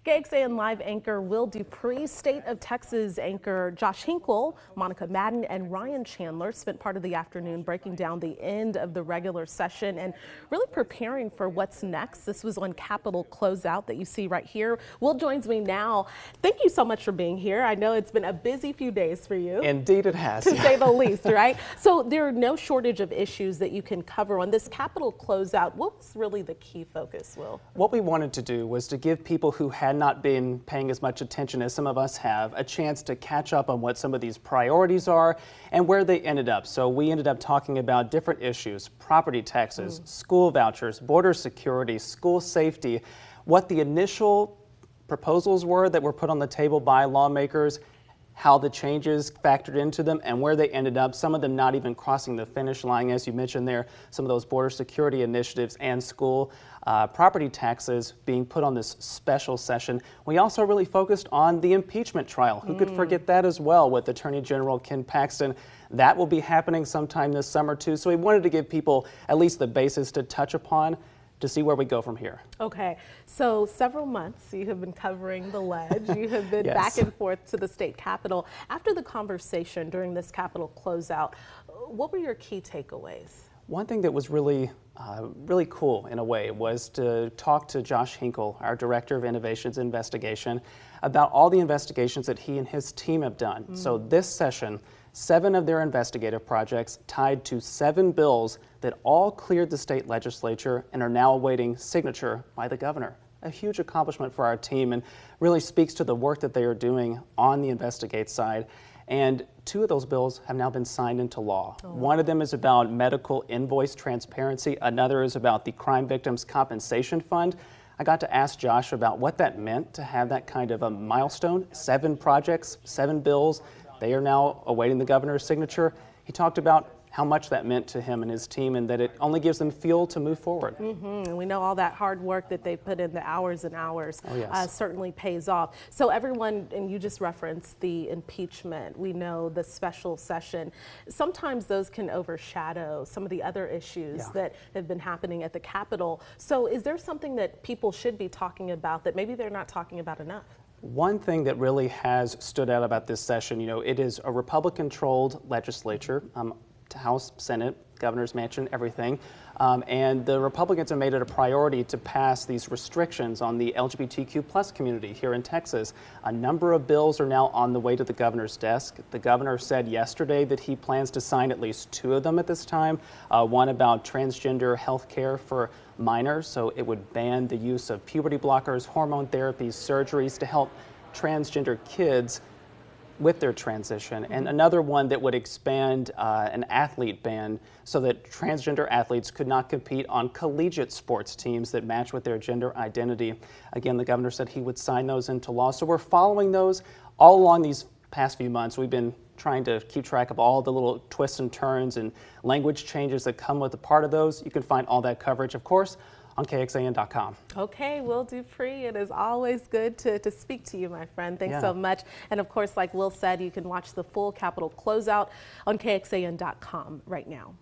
KXAN Live anchor Will Dupree, State of Texas anchor Josh Hinkle, Monica Madden, and Ryan Chandler spent part of the afternoon breaking down the end of the regular session and really preparing for what's next. This was on Capitol Closeout that you see right here. Will joins me now. Thank you so much for being here. I know it's been a busy few days for you. Indeed it has. To say the least, right? So there are no shortage of issues that you can cover on this Capitol Closeout. What was really the key focus, Will? What we wanted to do was to give people who had not been paying as much attention as some of us have a chance to catch up on what some of these priorities are and where they ended up. So we ended up talking about different issues: property taxes, school vouchers, border security, school safety, what the initial proposals were that were put on the table by lawmakers, how the changes factored into them, and where they ended up, some of them not even crossing the finish line, as you mentioned there, some of those border security initiatives and school property taxes being put on this special session. We also really focused on the impeachment trial. Who could forget that as well, with Attorney General Ken Paxton? That will be happening sometime this summer too, so we wanted to give people at least the basis to touch upon to see where we go from here. Okay, so several months you have been covering the ledge. You have been Yes. back and forth to the state capitol. After the conversation during this Capitol Closeout, what were your key takeaways? One thing that was really cool in a way was to talk to Josh Hinkle, our Director of Innovations Investigation, about all the investigations that he and his team have done. So this session, 7 of their investigative projects tied to 7 bills that all cleared the state legislature and are now awaiting signature by the governor. A huge accomplishment for our team and really speaks to the work that they are doing on the investigate side. And 2 of those bills have now been signed into law. One of them is about medical invoice transparency. Another is about the Crime Victims Compensation Fund. I got to ask Josh about what that meant to have that kind of a milestone. 7 projects, 7 bills. They are now awaiting the governor's signature. He talked about how much that meant to him and his team, and that it only gives them fuel to move forward. And we know all that hard work that they put in, the hours and hours, certainly pays off. So everyone, and you just referenced the impeachment, we know the special session. Sometimes those can overshadow some of the other issues that have been happening at the Capitol. So is there something that people should be talking about that maybe they're not talking about enough? One thing that really has stood out about this session, it is a Republican-controlled legislature, House, Senate, Governor's Mansion, everything. And the Republicans have made it a priority to pass these restrictions on the LGBTQ+ community here in Texas. A number of bills are now on the way to the governor's desk. The governor said yesterday that he plans to sign at least 2 of them at this time. One about transgender health care for minors, so it would ban the use of puberty blockers, hormone therapies, surgeries to help transgender kids with their transition, and another one that would expand an athlete ban so that transgender athletes could not compete on collegiate sports teams that match with their gender identity. Again, the governor said he would sign those into law. So we're following those all along these past few months. We've been trying to keep track of all the little twists and turns and language changes that come with a part of those. You can find all that coverage, of course, on KXAN.com. Okay, Will Dupree, it is always good to speak to you, my friend. Thanks so much. And of course, like Will said, you can watch the full Capitol Closeout on KXAN.com right now.